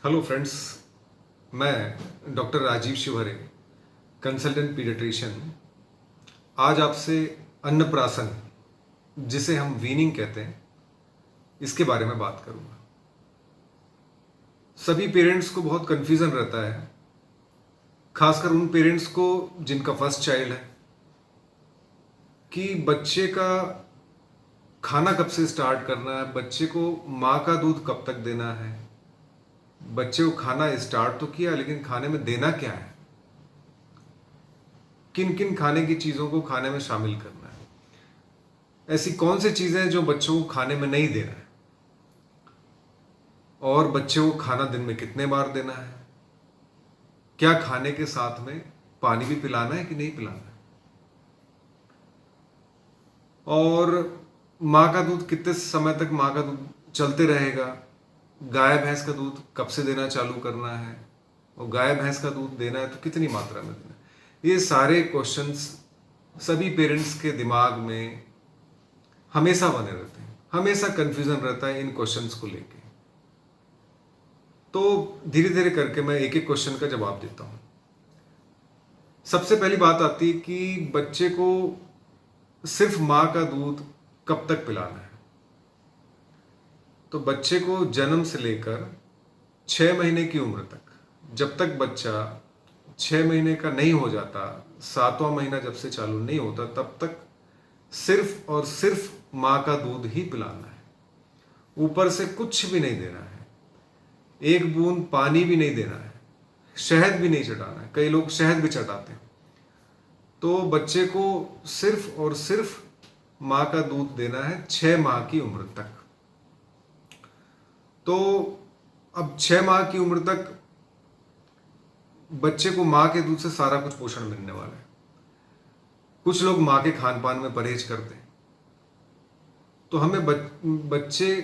Hello friends, मैं doctor Rajeev Shivhare, consultant paediatrician, आज आपसे अन्नप्राशन, जिसे हम वीनिंग कहते हैं, इसके बारे में बात करूंगा। सभी पेरेंट्स को बहुत कन्फ्यूज़न रहता है, खासकर उन पेरेंट्स को जिनका फर्स्ट चाइल्ड है, कि बच्चे का खाना कब से स्टार्ट करना है, बच्चे को माँ का दूध कब तक देना है। बच्चे को खाना स्टार्ट तो किया, लेकिन खाने में देना क्या है, किन किन खाने की चीज़ों को खाने में शामिल करना है, ऐसी कौन सी चीज़ें हैं जो बच्चों को खाने में नहीं देना है, और बच्चे को खाना दिन में कितने बार देना है, क्या खाने के साथ में पानी भी पिलाना है कि नहीं पिलाना है, और माँ का दूध कितने समय तक माँ का दूध चलते रहेगा, गाय भैंस का दूध कब से देना चालू करना है, और गाय भैंस का दूध देना है तो कितनी मात्रा में देना है। ये सारे क्वेश्चंस सभी पेरेंट्स के दिमाग में हमेशा बने रहते हैं, हमेशा कंफ्यूजन रहता है इन क्वेश्चंस को लेके। तो धीरे धीरे करके मैं एक एक क्वेश्चन का जवाब देता हूं। सबसे पहली बात आती है कि बच्चे को सिर्फ माँ का दूध कब तक पिलाना है। तो बच्चे को जन्म से लेकर 6 महीने की उम्र तक, जब तक बच्चा 6 महीने का नहीं हो जाता, 7वां महीना जब से चालू नहीं होता, तब तक सिर्फ और सिर्फ माँ का दूध ही पिलाना है। ऊपर से कुछ भी नहीं देना है, एक बूंद पानी भी नहीं देना है, शहद भी नहीं चटाना है। कई लोग शहद भी चटाते हैं। तो बच्चे को सिर्फ और सिर्फ माँ का दूध देना है 6 माह की उम्र तक। तो अब 6 माह की उम्र तक बच्चे को माँ के दूध से सारा कुछ पोषण मिलने वाला है। कुछ लोग माँ के खान पान में परहेज करते हैं, तो हमें बच्चे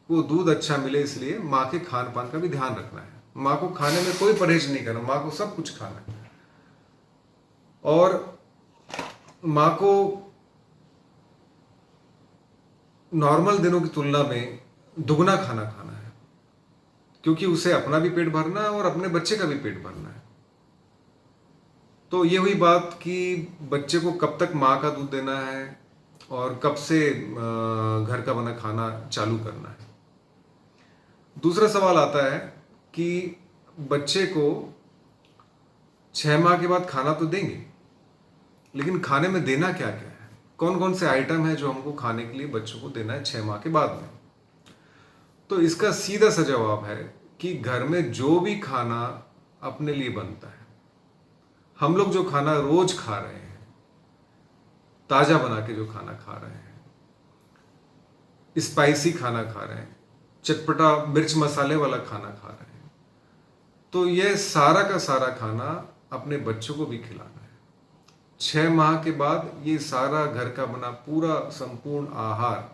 को दूध अच्छा मिले, इसलिए माँ के खान पान का भी ध्यान रखना है। माँ को खाने में कोई परहेज नहीं करना, माँ को सब कुछ खाना है, और माँ को नॉर्मल दिनों की तुलना में दुगना खाना खाना है, क्योंकि उसे अपना भी पेट भरना है और अपने बच्चे का भी पेट भरना है। तो ये हुई बात कि बच्चे को कब तक माँ का दूध देना है और कब से घर का बना खाना चालू करना है। दूसरा सवाल आता है कि बच्चे को 6 माह के बाद खाना तो देंगे, लेकिन खाने में देना क्या क्या है, कौन कौन से आइटम है जो हमको खाने के लिए बच्चों को देना है 6 माह के बाद में। तो इसका सीधा सा जवाब है कि घर में जो भी खाना अपने लिए बनता है, हम लोग जो खाना रोज खा रहे हैं, ताजा बना के जो खाना खा रहे हैं, स्पाइसी खाना खा रहे हैं, चटपटा मिर्च मसाले वाला खाना खा रहे हैं, तो यह सारा का सारा खाना अपने बच्चों को भी खिलाना है। 6 माह के बाद ये सारा घर का बना पूरा संपूर्ण आहार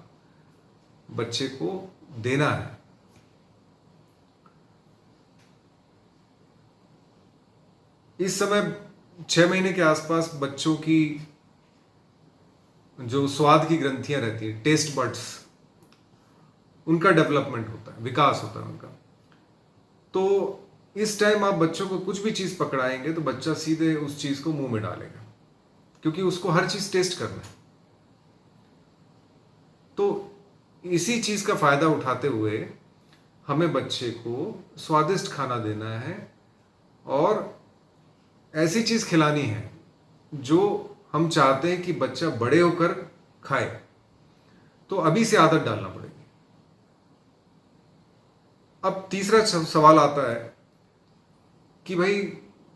बच्चे को देना है। इस समय 6 महीने के आसपास बच्चों की जो स्वाद की ग्रंथियां रहती है, टेस्ट बड्स, उनका डेवलपमेंट होता है, विकास होता है उनका। तो इस टाइम आप बच्चों को कुछ भी चीज पकड़ाएंगे तो बच्चा सीधे उस चीज को मुंह में डालेगा, क्योंकि उसको हर चीज टेस्ट करना है। तो इसी चीज का फायदा उठाते हुए हमें बच्चे को स्वादिष्ट खाना देना है, और ऐसी चीज खिलानी है जो हम चाहते हैं कि बच्चा बड़े होकर खाए। तो अभी से आदत डालना पड़ेगी। अब तीसरा सवाल आता है कि भाई,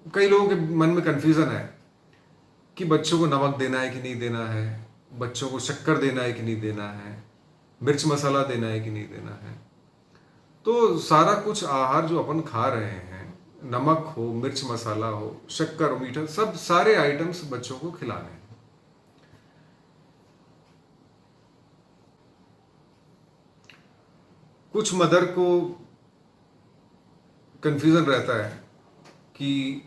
कई लोगों के मन में कंफ्यूजन है कि बच्चों को नमक देना है कि नहीं देना है, बच्चों को शक्कर देना है कि नहीं देना है, मिर्च मसाला देना है कि नहीं देना है। तो सारा कुछ आहार जो अपन खा रहे हैं, नमक हो, मिर्च मसाला हो, शक्कर हो, मीठा, सब सारे आइटम्स बच्चों को खिलाने हैं। कुछ मदर को कंफ्यूजन रहता है कि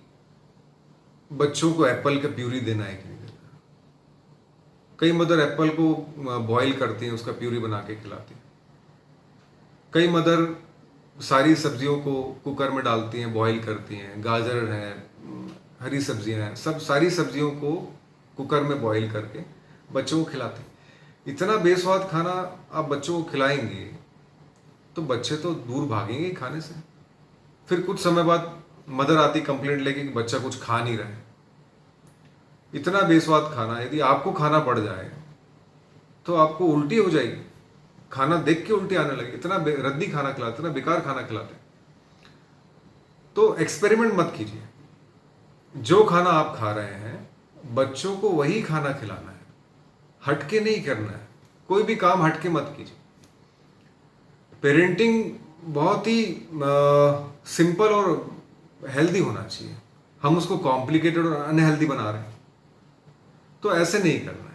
बच्चों को एप्पल का प्यूरी देना है कि नहीं देना। कई मदर एप्पल को बॉईल करती हैं, उसका प्यूरी बना के खिलाती हैं। कई मदर सारी सब्जियों को कुकर में डालती हैं, बॉईल करती हैं, गाजर है, हरी सब्जियां हैं, सब सारी सब्जियों को कुकर में बॉईल करके बच्चों को खिलाते हैं। इतना बेस्वाद खाना आप बच्चों को खिलाएंगे तो बच्चे तो दूर भागेंगे ही खाने से। फिर कुछ समय बाद मदर आती कंप्लेंट लेके कि बच्चा कुछ खा नहीं रहा है। इतना बेस्वाद खाना यदि आपको खाना पड़ जाए तो आपको उल्टी हो जाएगी, खाना देख के उल्टी आने लगे। इतना रद्दी खाना खिलाते, इतना बेकार खाना खिलाते। तो एक्सपेरिमेंट मत कीजिए। जो खाना आप खा रहे हैं बच्चों को वही खाना खिलाना है, हटके नहीं करना है। कोई भी काम हटके मत कीजिए। पेरेंटिंग बहुत ही सिंपल और हेल्दी होना चाहिए। हम उसको कॉम्प्लिकेटेड और अनहेल्दी बना रहे हैं, तो ऐसे नहीं करना।